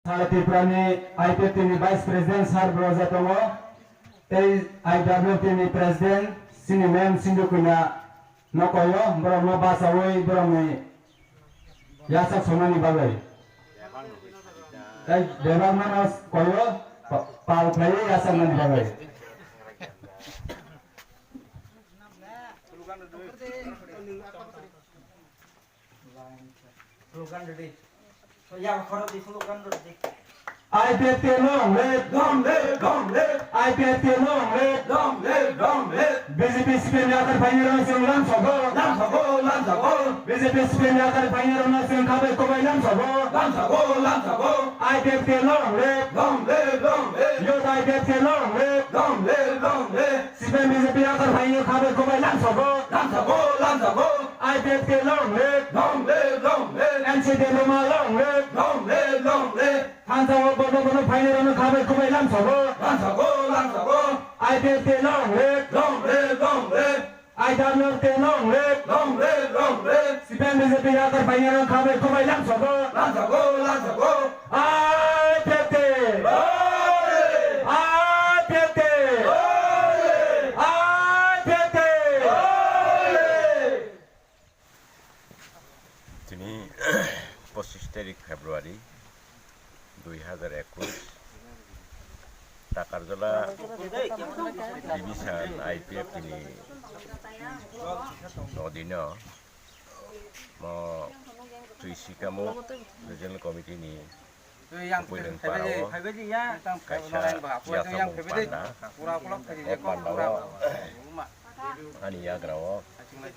Tripurani IPP ni Vice President Sar Brojatomo, tei IWP ni President sini mem sindu kuna nokoyo borong no basawoi borong ni yasak somani bagai. Tei debang manos koyo pal play yasak mani bagai. So yeah, for the full country. IPP long live, IPP long live, BJP spin akan panjang senglam sobo, BJP spin akan panjang sengkabe kobai lam sobo, IPP long live, youth IPP long live, spin BJP akan panjang kabe kobai lam sobo, IPP long live, NCD Loma long live, Hansa bono panjang kabe kobai lam sobo, IPP long live, IWP long live, spin BJP akan panjang kabe kobai lam sobo, IPP, IPP, IPP. তিনি 25 তারিখ ফেব্রুয়ারি 2021 Takarjala division IPF তিনি অধীন তুইসিকামু regional কমিটিনি Pulang Parawo, Kaisa Yasa Mupanda, Ani Yagrawo,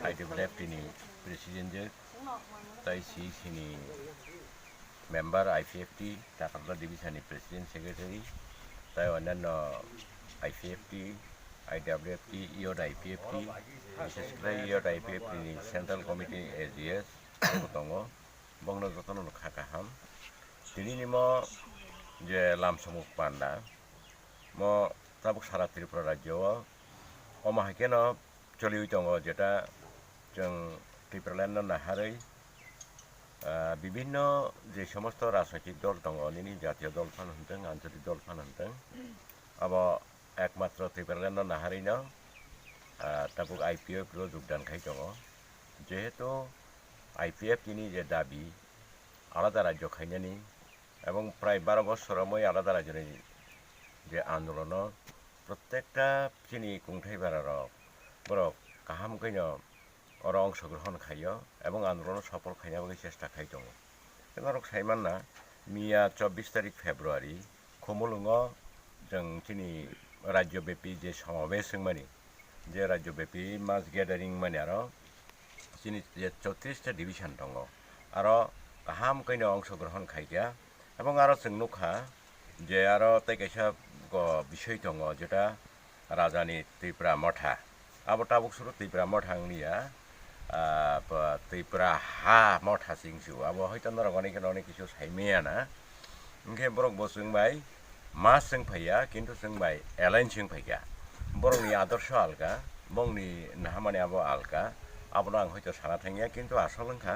IWF ini Presiden je, Tai sini member IPFT, Takarla Division ni Presiden Secretary, Tai wanan IPFT, IWFT, IOD IPFT, Sesekretari IOD IPFT ni Central Committee SDS, Kutongo, Bangla Jotono Kakaham. Ini ni mo je lamsong Mupanda, mo tabuk Sara Tripura Rajyo, omahkeno coli utongo jeta jeng Tripura Land nahari, bibino je somosto rasakik dol tongo ini jatiyo dol pan henteng, anjali dol pan henteng, abo ekmatro Tripura Land nahari no, tabuk IPF lo jugdan kai tongo, jehetu IPF ini je dabi, alada rajyo kainya ni. এবং প্রায় 12 বছর মই আলাদা রাজ্যের যে আন্দোলন প্রত্যেকটা চিনি কুংঠাইবারার বড় কাহাম কইন অর অংশগ্রহণ খাইয় এবং আন্দোলন সফল খাইনাবো চেষ্টা খাই দङ কিন্তু সাইমান না মিয়া 24 তারিখ ফেব্রুয়ারি খমলুঙ जों চিনি রাজ্যব্যাপী যে সমাবেশ মানি যে রাজ্যব্যাপী মাস গ্যাদারিং মানি আর চিনি যে 34টা ডিভিশন দङ আর কাহাম কইন অংশগ্রহণ খাইয়া এবং আরো जोंनुखा যে আরো তাইকাইসা বিষয় দङ যেটা রাজানি ত্রিপুরা মঠা আবো টাবুক সুরু ত্রিপুরা মঠাংনিয়া ত্রিপুরা হা মঠা সিংসু আবো হয়তো নরক অনেক কিছু সাইমেয়া না ओंखे बरक बो जोंबाय मास जों फैया किन्तु जोंबाय एलायन्स जों फैया बरकनि आदर्श आलगा बंनि नाहामानि आबो आलगा आबो आं हयतो साना थांगिया किन्तु आसलंखा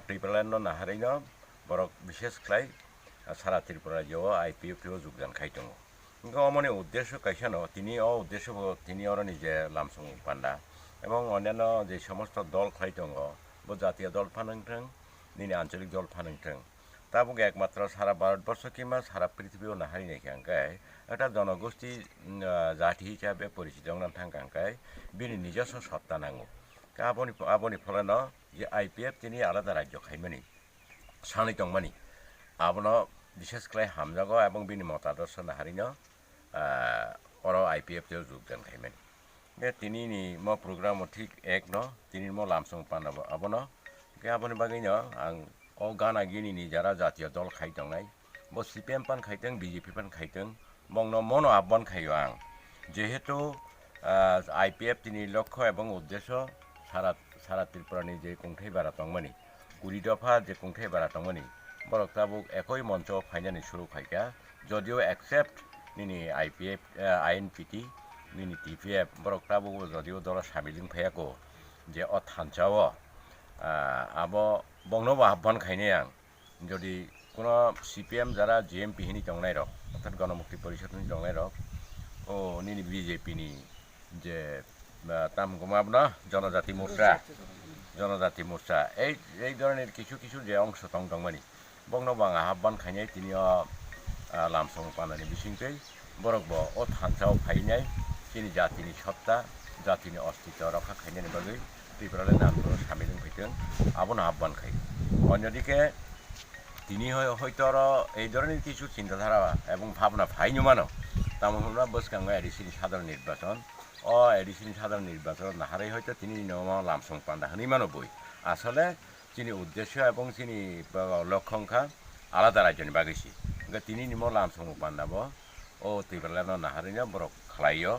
ত্রিপুরা ল্যান্ড नाहारैनो बरक विशेष क्लाय सारा त्रिपुरा राज्योआव आईपीएफ যোগদান খাই दङ কিন্তু অমনে উদ্দেশ্য কাইসানো তিনি উদ্দেশ্য তিনি নিজে লামসং পান্ডা এবং অন্যান্য যে সমস্ত দল খাই দङ বো জাতীয় দল ফানাंथों দিনে আঞ্চলিক দল ফানাंथों তাবুক একমাত্র সারা ভারতবর্ষ কিংবা সারা পৃথিবীও নাহারিনাইখাঙ্কাই একটা জনগোষ্ঠী জাতি হিসাবে পরিচিত থাঙ্কাঙ্কাই বিনি নিজস্ব সত্তা নাঙ্গো আবনি ফলানো যে আইপিএফ তিনি আলাদা রাজ্য খাইমানি সাनै दंमानि আবনো বিশেষ ক্লাই হামজাগো এবং বিনি মতাদর্শ নাহারিনো অর আইপিএফ যোগদান খাইমানি তিনি নি ম প্রোগ্রাম ঠিক এক ন তিনি ম লামসং পান্ডাবো আবনো আবনি বাগैनो आं ও গানা গিনি যারা জাতীয় দল খাই দंनाय বো সিপিএম পান খাইতেं বিজেপি পান খাইতেं বংনো মনো আহ্বান খাইयो आं যেহেতু আইপিএফ তিনি লক্ষ্য এবং উদ্দেশ্য সারা ত্রিপুরানি যে কুংঠাইবারা দंमानि 20 দফা যে কুংঠাইবারা দंमानि বরক তাবুক একই মঞ্চ ফাইনানি শুরু খাইকা যদিও একসেপ্ট নিনি আইপিএফ আইএনপিটি নিনি টিপিএফ বরক তাবুক যদিও দল সামিলিং ফায়াকো যে অথানচাও আবো বংনো আহ্বান খাইনে आं যদি কোনো সিপিএম যারা জিএমপি হিনি টংনাই রক অর্থাৎ গণমুক্তি পরিষদ টংনাই রক ও নিনি বিজেপি নি যে তাম গমাব না জনজাতি মোর্চা এই ধরনের কিছু কিছু যে অংশ টংমানি বংনো বাঙা হাববান খাইনাই তিনিও লামসং পানানি বিসিংতৈ বরকব ও থানসাও ফাইনাই তিনি জাতিनि सत्ता জাতিनि अस्तित्व रक्षा खायनायनि बागै ত্রিপুরাল্যান্ড আন্দোলন সামিল হইতেন আবনো আহ্বান খাই অন্যদিকে তিনি হয়তো আরো এই ধরনের কিছু চিন্তাধারা এবং ভাবনা ফাইনো মানো তামহরা বসকাঙ্গা এডিসিনি সাধারণ নির্বাচন এডিসিনি সাধারণ নির্বাচন নাহারে হয়তো তিনি লামসং পান্ডা হানি মানো বই আসলে তিনি উদ্দেশ্য এবং তিনি লক্ষ্যংখা আলাদা রাজ্যনি বাগেছি তিনি নিম লামসং পান্ডাব ও ত্রিপুরাল্যান্ড নাহারিনো বরক খালাইयो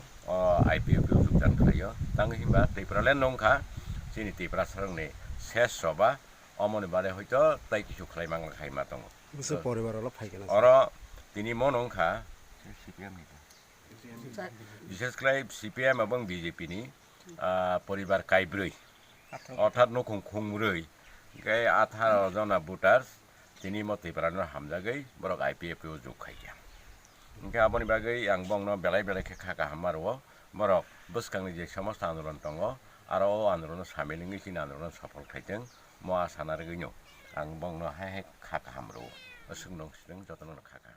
आईपीएफ যোগদান খালাইयो তাঙ্গ হিমবা ত্রিপুরাল্যান্ড নংখা তিনি ত্রিপুরা सरंनि शेष सभा अमनि बारे हयतो ताई किछु खालायमांला खायमा दङ बुसु परिवार वाला फाइगोन अर তিনি मनंखा सीपीएम বিশেষ করে সিপিএম এবং বিজেপি নি পরিবার কাইব্রৈ অর্থাৎ নখং খুংব্রৈ গাই 18 जना ভোটার তিনি মতে প্রাণৰ হামজাগৈ বৰক আইপিএফ ও যোগ খাইয়া ইনকে আপনি বাগৈ আং বংনো বেলাই বেলাই খাকা হামাरो বরক বসকাংनि जे समस्त आन्दोलन दङ आरो आन्दोलन सामिलिङै सिन आन्दोलन सफल खायदों म आसा नारगैनो आं बंनो हाय खाका हामरो असुंनं सिदों जतन खाका